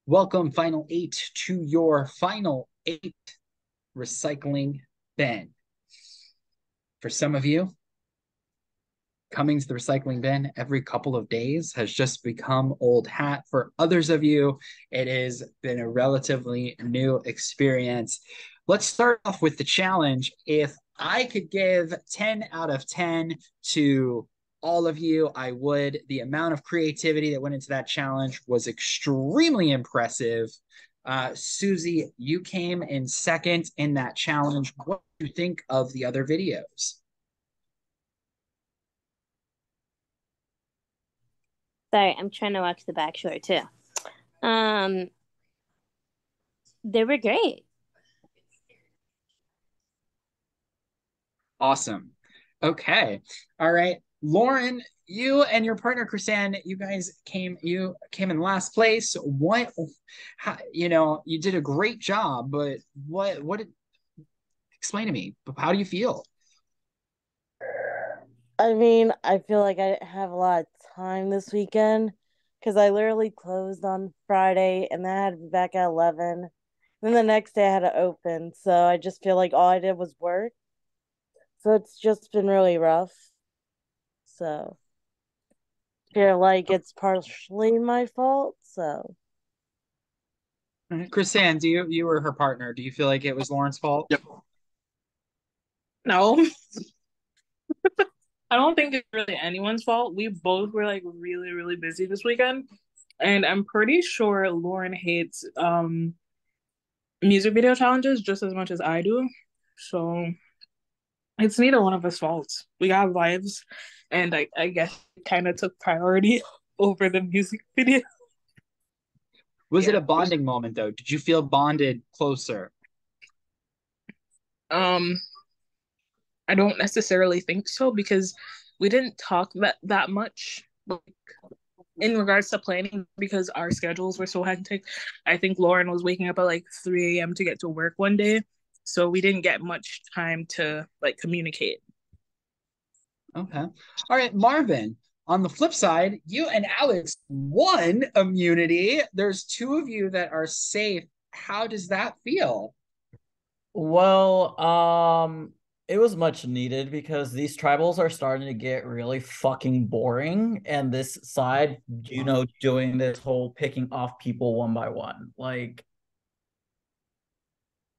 Welcome, Final Eight, to your Final Eight recycling bin. For some of you, coming to the recycling bin every couple of days has just become old hat. For others of you, it has been a relatively new experience. Let's start off with the challenge. If I could give 10 out of 10 to all of you, I would. The amount of creativity that went into that challenge was extremely impressive. Susie, you came in second in that challenge. What do you think of the other videos? Sorry, I'm trying to watch the back short too. Um, they were great. Awesome. Okay. All right. Lauren, you and your partner Chrisanne, you came in last place. You did a great job, but explain to me, how do you feel? I mean, I feel like I didn't have a lot of time this weekend because I literally closed on Friday and then I had to be back at 11. Then the next day I had to open. So I just feel like all I did was work. So it's just been really rough. So I feel like it's partially my fault. So Chrisanne, you were her partner. Do you feel like it was Lauren's fault? Yep. No, I don't think it's really anyone's fault. We both were like really, really busy this weekend. And I'm pretty sure Lauren hates music video challenges just as much as I do. So it's neither one of us faults. We got lives, and I guess it kind of took priority over the music video. Was it Yeah. a bonding moment though? Did you feel bonded closer? Um, I don't necessarily think so because we didn't talk that much. Like, in regards to planning, because our schedules were so hectic. I think Lauren was waking up at like 3 a.m. to get to work one day. So we didn't get much time to like communicate. Okay. All right, Marvin. On the flip side, you and Alex won immunity. There's two of you that are safe. How does that feel? Well, it was much needed because these tribals are starting to get really fucking boring. And this side, doing this whole picking off people one by one. Like,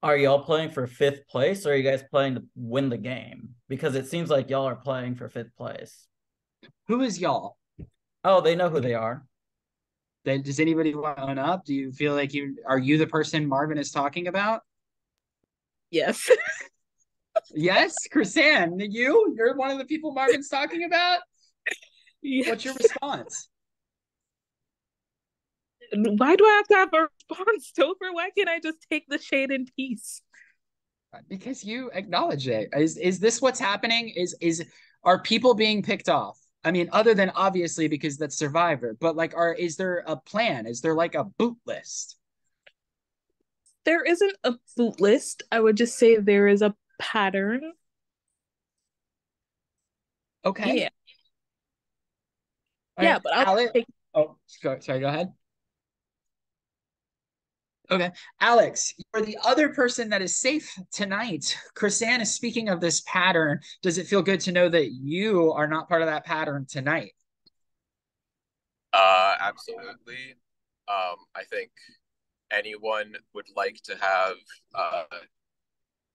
are y'all playing for fifth place or are you guys playing to win the game? Because it seems like y'all are playing for fifth place. Who is y'all? Oh, they know who they are. Does anybody want to own up? Do you feel like you the person Marvin is talking about? Yes. Yes, Chrisanne, you're one of the people Marvin's talking about. What's your Yes. response? Why do I have to have a response, Topher? Why can't I just take the shade in peace? Because you acknowledge it. Is this what's happening? Is are people being picked off? I mean, other than obviously because that's Survivor, but like, is there a plan? Is there like a boot list? There isn't a boot list. I would just say there is a pattern. Okay. Yeah. All Yeah, right, but I'll Alex. take. Oh, sorry. Go ahead. Okay, Alex, you're the other person that is safe tonight. Chrisanne is speaking of this pattern. Does it feel good to know that you are not part of that pattern tonight? Absolutely. I think anyone would like to have uh,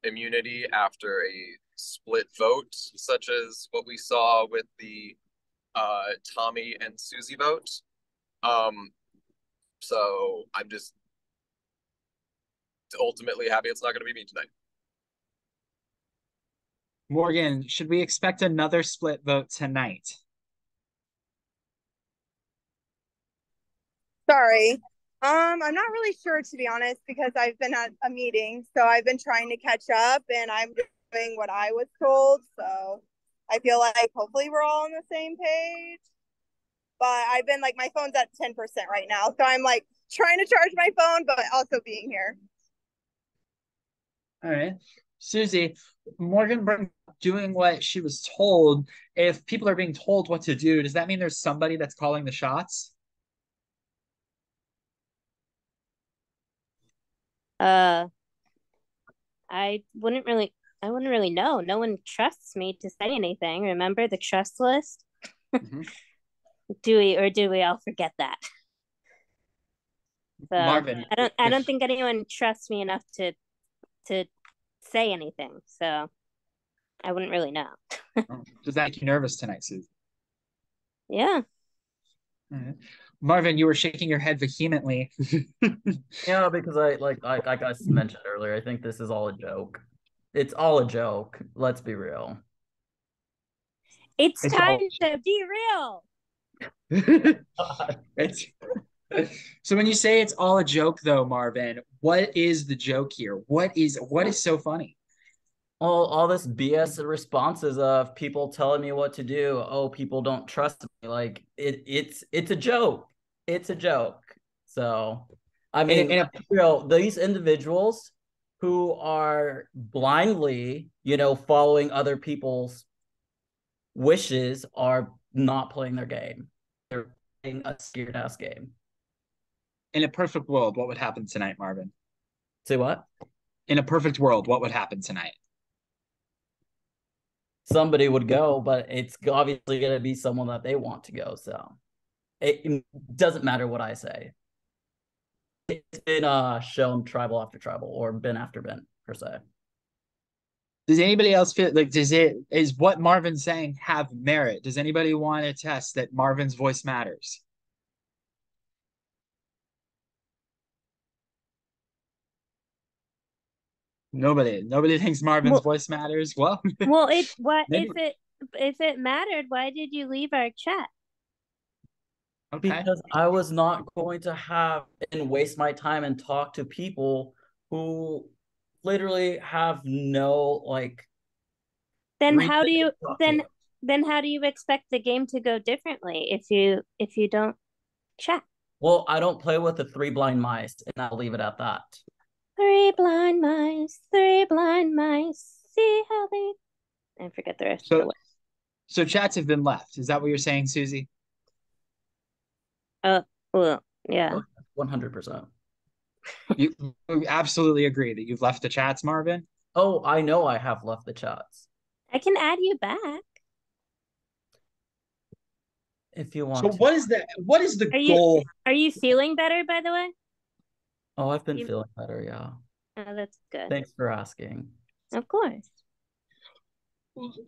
immunity after a split vote, such as what we saw with the Tommy and Susie vote. Um, so I'm just ultimately happy it's not going to be me tonight. Morgan, should we expect another split vote tonight? Sorry. I'm not really sure to be honest because I've been at a meeting, so I've been trying to catch up and I'm doing what I was told. So I feel like hopefully we're all on the same page. But I've been like my phone's at 10% right now. So I'm like trying to charge my phone, but also being here. All right. Susie, Morgan doing what she was told. If people are being told what to do, does that mean there's somebody that's calling the shots? Uh, I wouldn't really know. No one trusts me to say anything. Remember the trust list? Mhm. Do we all forget that? So Marvin, I don't if think anyone trusts me enough to say anything. So I wouldn't really know. does that make you nervous tonight, Susie? Yeah. Marvin, you were shaking your head vehemently. Yeah, because like I mentioned earlier, I think this is all a joke. It's all a joke. Let's be real. It's It's time all to be real. it's so when you say it's all a joke though, Marvin, what is the joke here? What is so funny? All this BS responses of people telling me what to do. Oh, people don't trust me. Like it's a joke. It's a joke. So I mean, In a, real, these individuals who are blindly, following other people's wishes are not playing their game. They're playing a scared ass game. in a perfect world, what would happen tonight, Marvin? Say what? In a perfect world, what would happen tonight? Somebody would go, but it's obviously going to be someone that they want to go. So it doesn't matter what I say. It's been shown tribal after tribal or bin after bin per se. Does anybody else feel like is what Marvin's saying have merit? Does anybody want to test that Marvin's voice matters? Nobody thinks Marvin's Well, voice matters. Well, well, it what maybe if it mattered? Why did you leave our chat? okay. Because I was not going to have and waste my time and talk to people who literally have no Then reason how do to you talk to. then how do you expect the game to go differently if you don't chat? Well, I don't play with the three blind mice, and I'll leave it at that. Three blind mice. See how they. I forget the rest of the So word. so chats have been left. Is that what you're saying, Susie? Oh, well, yeah. 100%. You absolutely agree that you've left the chats, Marvin? Oh, I know I have left the chats. I can add you back. If you So want to. what is the goal? Are you feeling better, by the way? Oh, I've been You, feeling better, yeah. oh, that's good. Thanks for asking. Of course.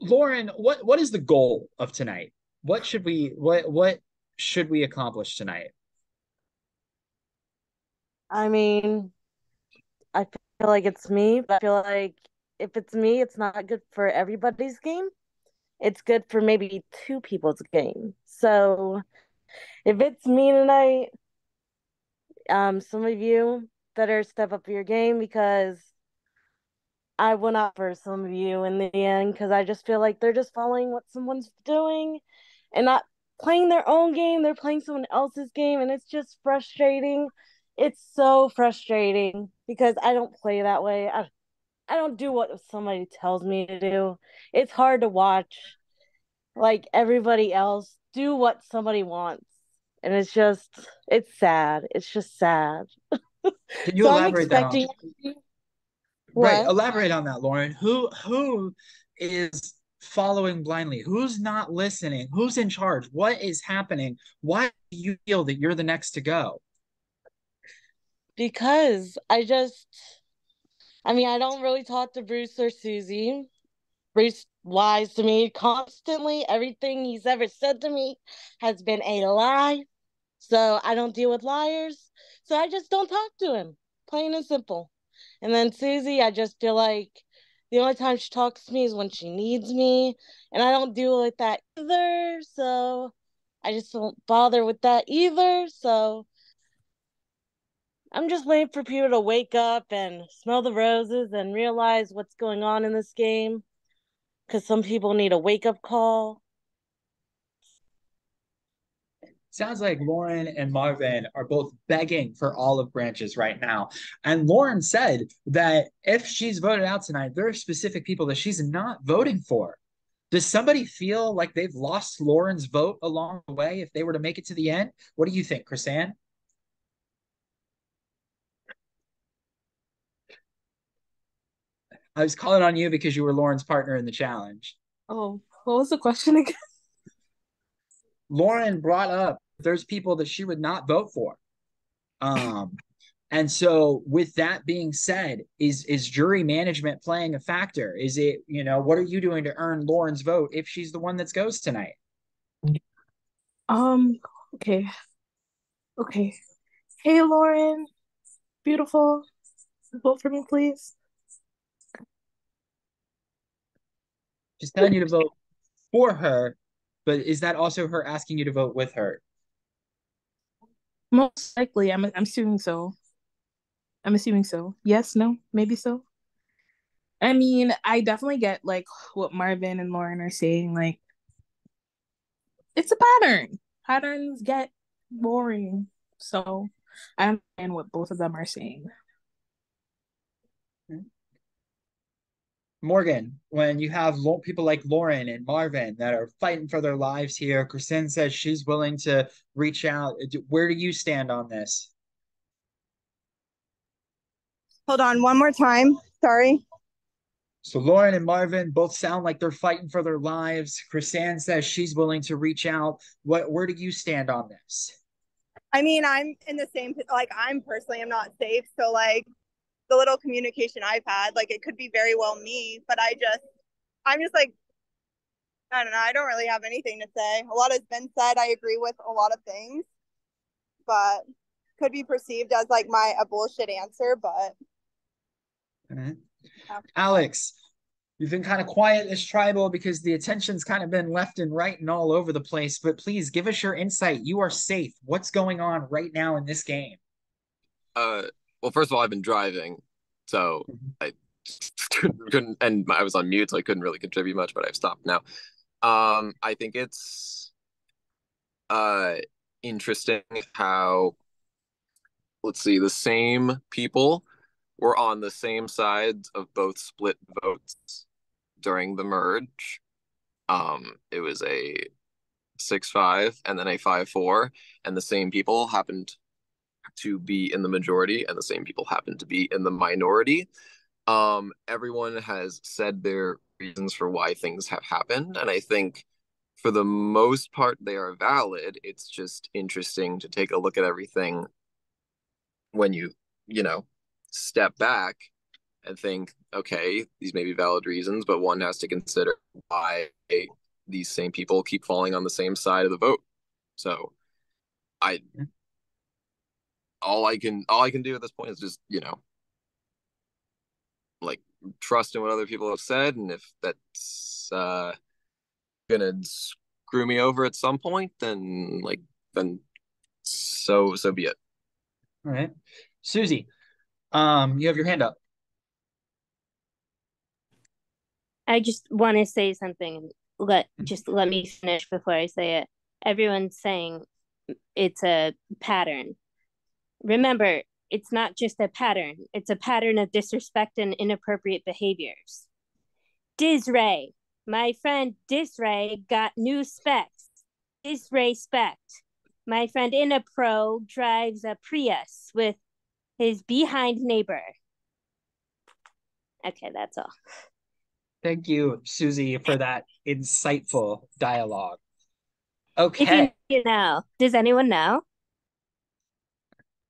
Lauren, what is the goal of tonight? What should we accomplish tonight? I mean, I feel like it's me, but I feel like if it's me, it's not good for everybody's game. It's good for maybe two people's game. So if it's me tonight, some of you better step up your game because I went out for some of you in the end because I just feel like they're just following what someone's doing and not playing their own game. They're playing someone else's game, and it's just frustrating. It's so frustrating because I don't play that way. I don't do what somebody tells me to do. It's hard to watch like everybody else do what somebody wants. And it's sad. It's just sad. Can you So I'm elaborate that on expecting right? what? Elaborate on that, Lauren. Who is following blindly? Who's not listening? Who's in charge? What is happening? Why do you feel that you're the next to go? Because I mean, I don't really talk to Bruce or Susie. Bruce lies to me constantly. Everything he's ever said to me has been a lie. So I don't deal with liars. So I just don't talk to him. Plain and simple. And then Susie, I just feel like the only time she talks to me is when she needs me. And I don't deal with that either. So I just don't bother with that either. So I'm just waiting for people to wake up and smell the roses and realize what's going on in this game. Because some people need a wake up call. Sounds like Lauren and Marvin are both begging for olive branches right now. And Lauren said that if she's voted out tonight, there are specific people that she's not voting for. Does somebody feel like they've lost Lauren's vote along the way if they were to make it to the end? What do you think, Chrisanne? I was calling on you because you were Lauren's partner in the challenge. Oh, what was the question again? Lauren brought up there's people that she would not vote for. And so with that being said, is jury management playing a factor? Is it, what are you doing to earn Lauren's vote if she's the one that goes tonight? Okay. Okay. Hey, Lauren. Beautiful. Vote for me, please. She's telling you to vote for her, but is that also her asking you to vote with her? Most likely, I'm assuming so. I'm assuming so. Yes, no, maybe so. I mean, I definitely get like what Marvin and Lauren are saying. Like, it's a pattern. Patterns get boring. So I understand what both of them are saying. Morgan, when you have people like Lauren and Marvin that are fighting for their lives here, Kristen says she's willing to reach out. Where do you stand on this? Hold on one more time. Sorry. So Lauren and Marvin both sound like they're fighting for their lives. Kristen says she's willing to reach out. Where do you stand on this? I mean, I'm in the same, like, I'm personally, I'm not safe. So, like, the little communication I've had, like, it could be very well me, but I'm just like, I don't know. I don't really have anything to say. A lot has been said. I agree with a lot of things, but could be perceived as like a bullshit answer, but. Right. Alex, you've been kind of quiet in this tribal because the attention's kind of been left and right and all over the place, but please give us your insight. You are safe. What's going on right now in this game? Well, first of all, I've been driving, so I couldn't, and I was on mute, so I couldn't really contribute much, but I've stopped now. I think it's interesting how, let's see, the same people were on the same sides of both split votes during the merge. It was a 6-5 and then a 5-4, and the same people happened to be in the majority and the same people happened to be in the minority. Everyone has said their reasons for why things have happened, and I think for the most part they are valid. It's just interesting to take a look at everything when you know, step back and think, okay, these may be valid reasons, but one has to consider why these same people keep falling on the same side of the vote. So I all I can do at this point is just, like, trust in what other people have said, and if that's gonna screw me over at some point, then so be it. All right. Susie, you have your hand up. I just want to say something. Let me finish before I say it. Everyone's saying it's a pattern. Remember, it's not just a pattern. It's a pattern of disrespect and inappropriate behaviors. Disray, my friend Disray got new specs. Disray spec. My friend Inapro drives a Prius with his behind neighbor. Okay, that's all. Thank you, Susie, for that insightful dialogue. If Okay. you know, does anyone know?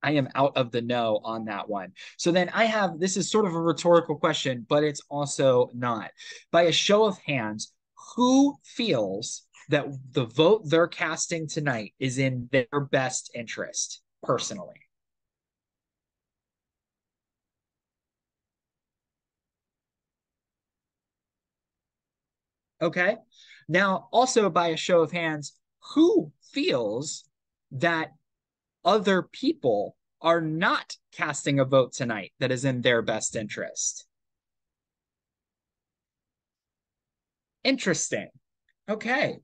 I am out of the know on that one. So then this is sort of a rhetorical question, but it's also not. By a show of hands, who feels that the vote they're casting tonight is in their best interest personally? Okay. Now, also by a show of hands, who feels that other people are not casting a vote tonight that is in their best interest? Interesting. Okay.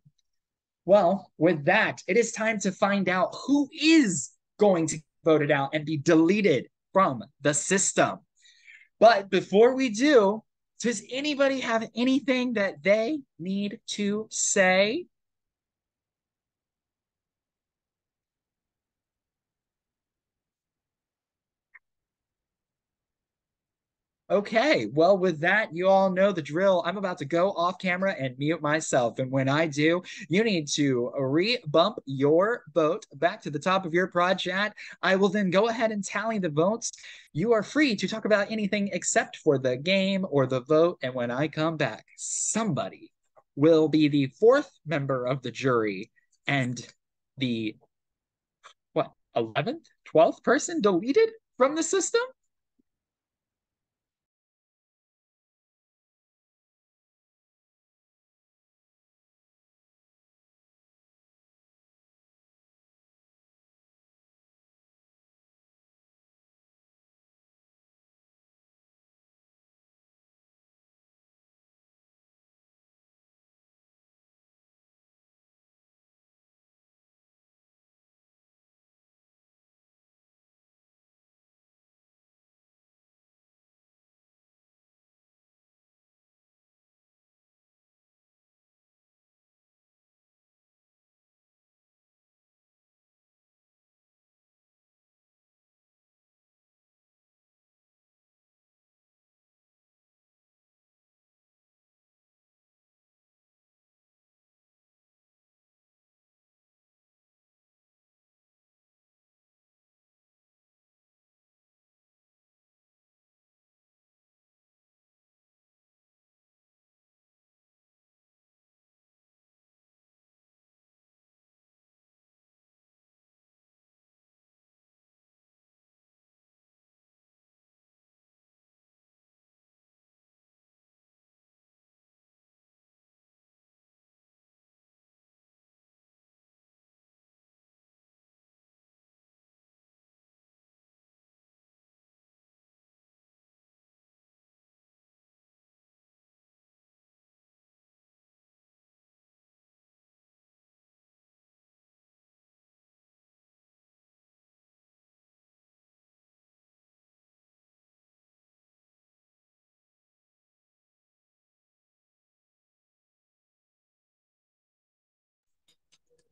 Well, with that, it is time to find out who is going to get voted out and be deleted from the system. But before we do, does anybody have anything that they need to say? Okay, well, with that, you all know the drill. I'm about to go off camera and mute myself. And when I do, you need to re-bump your vote back to the top of your prod chat. I will then go ahead and tally the votes. You are free to talk about anything except for the game or the vote. And when I come back, somebody will be the fourth member of the jury and the, what, 11th, 12th person deleted from the system?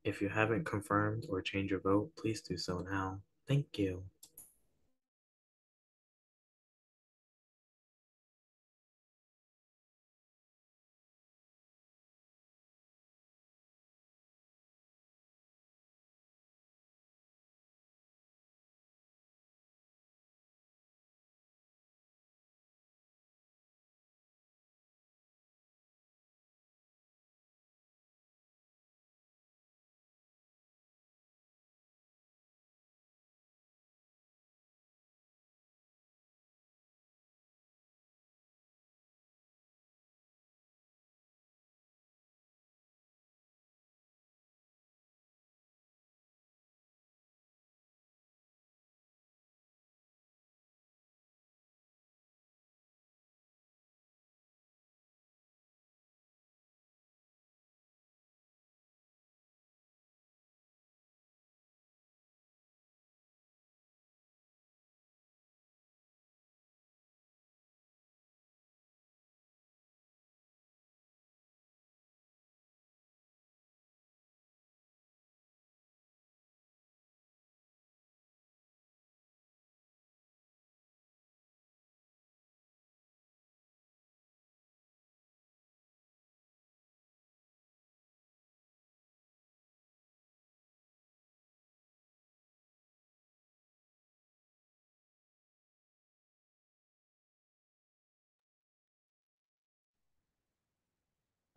If you haven't confirmed or changed your vote, please do so now. Thank you.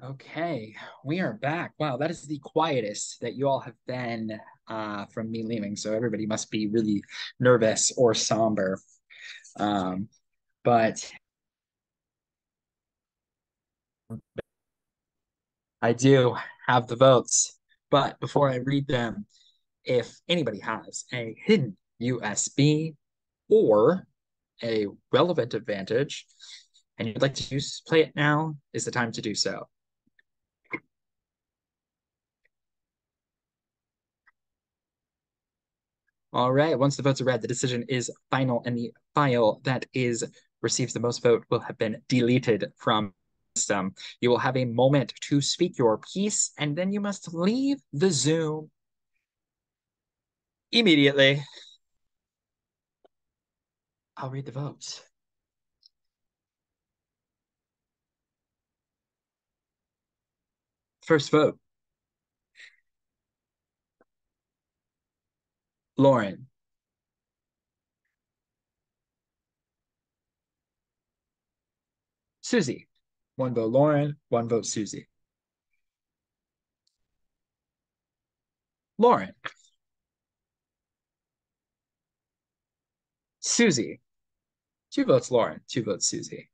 Okay, we are back. Wow, that is the quietest that you all have been from me leaving. So everybody must be really nervous or somber. But I do have the votes. But before I read them, if anybody has a hidden USB or a relevant advantage and you'd like to play it now, is the time to do so. All right, once the votes are read, the decision is final, and the file that receives the most vote will have been deleted from the system. You will have a moment to speak your piece, and then you must leave the Zoom immediately. I'll read the votes. First vote. Lauren. Susie. One vote Lauren, one vote Susie. Lauren. Susie. 2 votes Lauren, 2 votes Susie.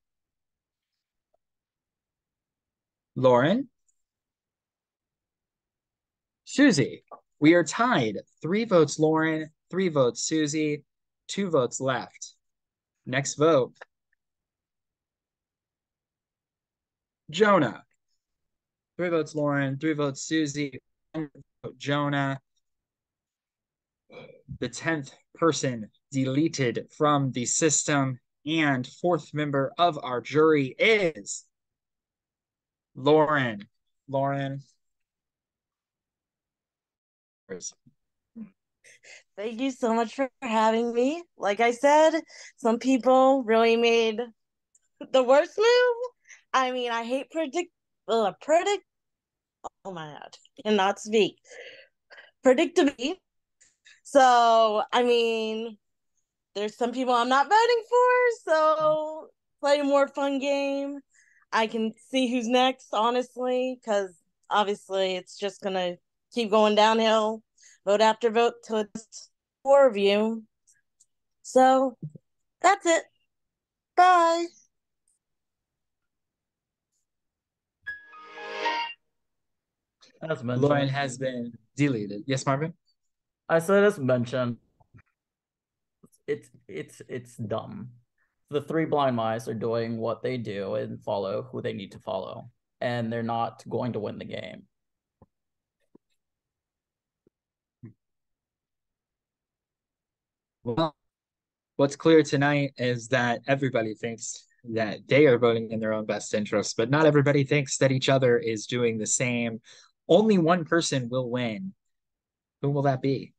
Lauren. Susie. We are tied. 3 votes Lauren, 3 votes Susie, 2 votes left. Next vote. Jonah. 3 votes Lauren, 3 votes Susie, 1 vote Jonah. The 10th person deleted from the system and 4th member of our jury is Lauren. Lauren. Thank you so much for having me. Like I said, some people really made the worst move. I mean, I hate oh my god, cannot speak. Predictability. So, I mean, there's some people I'm not voting for, so play a more fun game. I can see who's next, honestly, because obviously it's just gonna keep going downhill, vote after vote till it's 4 of you. So that's it. Bye. As mentioned, Lauren has been deleted. Yes, Marvin? I said as mentioned, it's dumb. The 3 blind mice are doing what they do and follow who they need to follow, and they're not going to win the game. Well, what's clear tonight is that everybody thinks that they are voting in their own best interest, but not everybody thinks that each other is doing the same. Only one person will win. Who will that be?